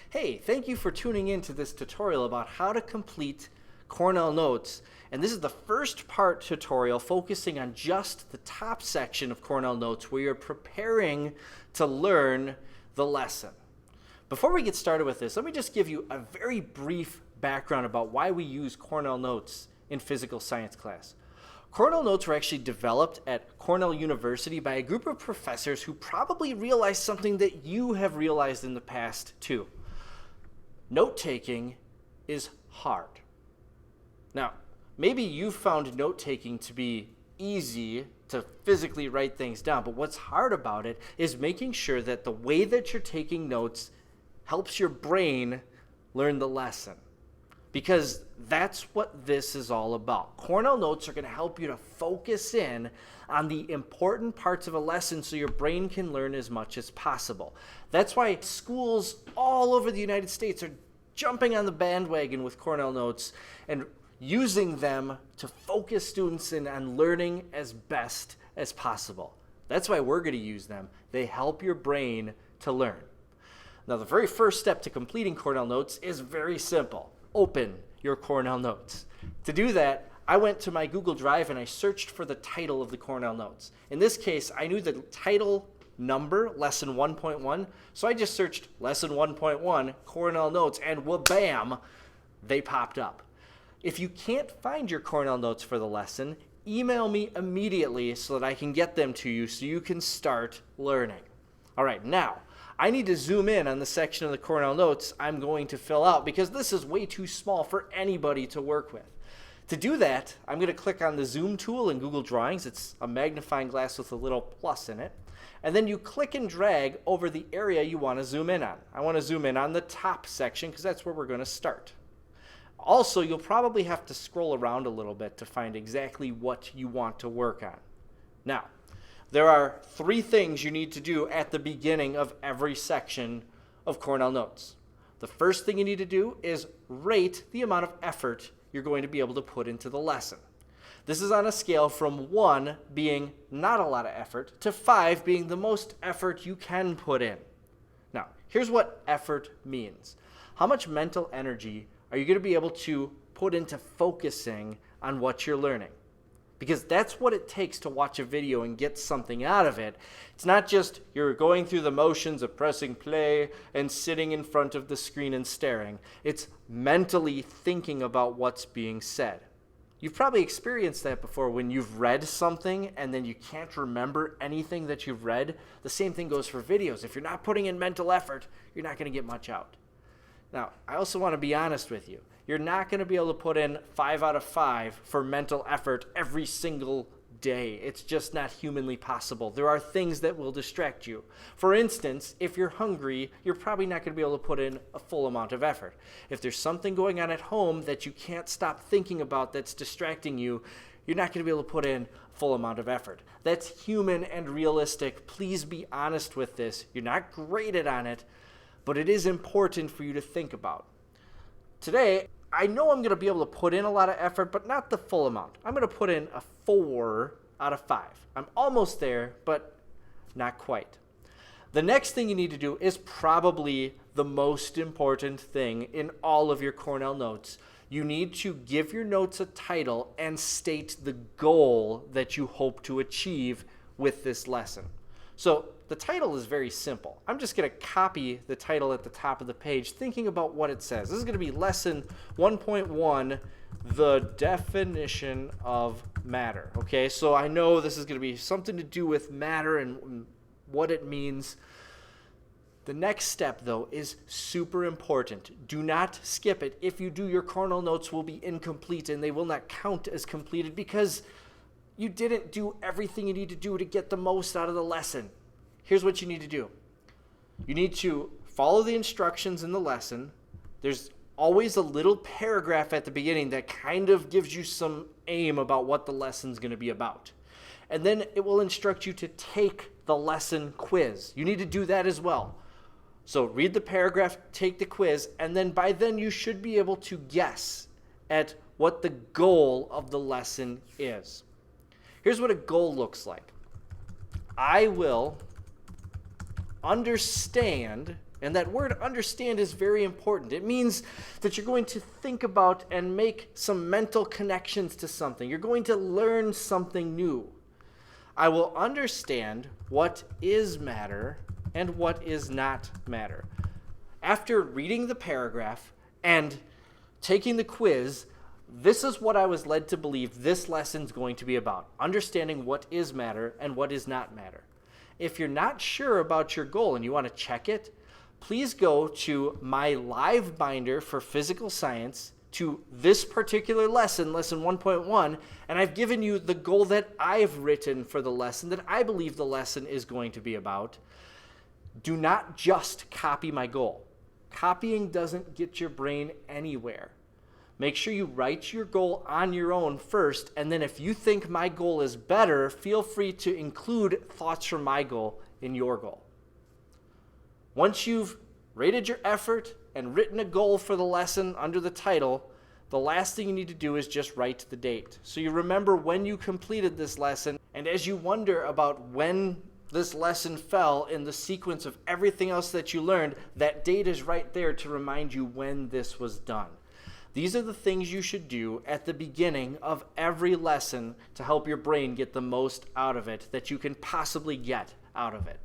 Hey, thank you for tuning in to this tutorial about how to complete Cornell Notes. And this is the first part tutorial focusing on just the top section of Cornell Notes where you're preparing to learn the lesson. Before we get started with this, let me just give you a very brief background about why we use Cornell Notes in physical science class. Cornell Notes were actually developed at Cornell University by a group of professors who probably realized something that you have realized in the past too. Note-taking is hard. Now, maybe you found note-taking to be easy to physically write things down, but what's hard about it is making sure that the way that you're taking notes helps your brain learn the lesson. Because that's what this is all about. Cornell Notes are going to help you to focus in on the important parts of a lesson so your brain can learn as much as possible. That's why schools all over the United States are jumping on the bandwagon with Cornell Notes and using them to focus students in on learning as best as possible. That's why we're going to use them. They help your brain to learn. Now, the very first step to completing Cornell Notes is very simple. Open your Cornell Notes. To do that, I went to my Google Drive and I searched for the title of the Cornell Notes. In this case, I knew the title number, Lesson 1.1, so I just searched Lesson 1.1, Cornell Notes, and wha-bam, they popped up. If you can't find your Cornell Notes for the lesson, email me immediately so that I can get them to you so you can start learning. All right, now, I need to zoom in on the section of the Cornell Notes I'm going to fill out because this is way too small for anybody to work with. To do that, I'm going to click on the Zoom tool in Google Drawings. It's a magnifying glass with a little plus in it. And then you click and drag over the area you want to zoom in on. I want to zoom in on the top section because that's where we're going to start. Also, you'll probably have to scroll around a little bit to find exactly what you want to work on. Now, there are 3 things you need to do at the beginning of every section of Cornell Notes. The first thing you need to do is rate the amount of effort you're going to be able to put into the lesson. This is on a scale from 1 being not a lot of effort to 5 being the most effort you can put in. Now, here's what effort means. How much mental energy are you going to be able to put into focusing on what you're learning? Because that's what it takes to watch a video and get something out of it. It's not just you're going through the motions of pressing play and sitting in front of the screen and staring. It's mentally thinking about what's being said. You've probably experienced that before when you've read something and then you can't remember anything that you've read. The same thing goes for videos. If you're not putting in mental effort, you're not going to get much out. Now, I also want to be honest with you. You're not going to be able to put in 5 out of 5 for mental effort every single day. It's just not humanly possible. There are things that will distract you. For instance, if you're hungry, you're probably not going to be able to put in a full amount of effort. If there's something going on at home that you can't stop thinking about that's distracting you, you're not going to be able to put in a full amount of effort. That's human and realistic. Please be honest with this. You're not graded on it, but it is important for you to think about. Today, I know I'm going to be able to put in a lot of effort, but not the full amount. I'm going to put in a 4 out of 5. I'm almost there, but not quite. The next thing you need to do is probably the most important thing in all of your Cornell Notes. You need to give your notes a title and state the goal that you hope to achieve with this lesson. So the title is very simple. I'm just going to copy the title at the top of the page, thinking about what it says. This is going to be Lesson 1.1, The Definition of Matter. Okay, so I know this is going to be something to do with matter and what it means. The next step, though, is super important. Do not skip it. If you do, your Cornell Notes will be incomplete and they will not count as completed because you didn't do everything you need to do to get the most out of the lesson. Here's what you need to do. You need to follow the instructions in the lesson. There's always a little paragraph at the beginning that kind of gives you some aim about what the lesson's going to be about. And then it will instruct you to take the lesson quiz. You need to do that as well. So read the paragraph, take the quiz, and then by then you should be able to guess at what the goal of the lesson is. Here's what a goal looks like. I will understand And that word understand is very important. It means that you're going to think about and make some mental connections to something. You're going to learn something new. I will understand what is matter and what is not matter. After reading the paragraph and taking the quiz, this is what I was led to believe this lesson's going to be about. Understanding what is matter and what is not matter. If you're not sure about your goal and you want to check it, please go to my live binder for physical science, to this particular lesson, lesson 1.1, and I've given you the goal that I've written for the lesson, that I believe the lesson is going to be about. Do not just copy my goal. Copying doesn't get your brain anywhere. Make sure you write your goal on your own first, and then if you think my goal is better, feel free to include thoughts from my goal in your goal. Once you've rated your effort and written a goal for the lesson under the title, the last thing you need to do is just write the date. So you remember when you completed this lesson, and as you wonder about when this lesson fell in the sequence of everything else that you learned, that date is right there to remind you when this was done. These are the things you should do at the beginning of every lesson to help your brain get the most out of it that you can possibly get out of it.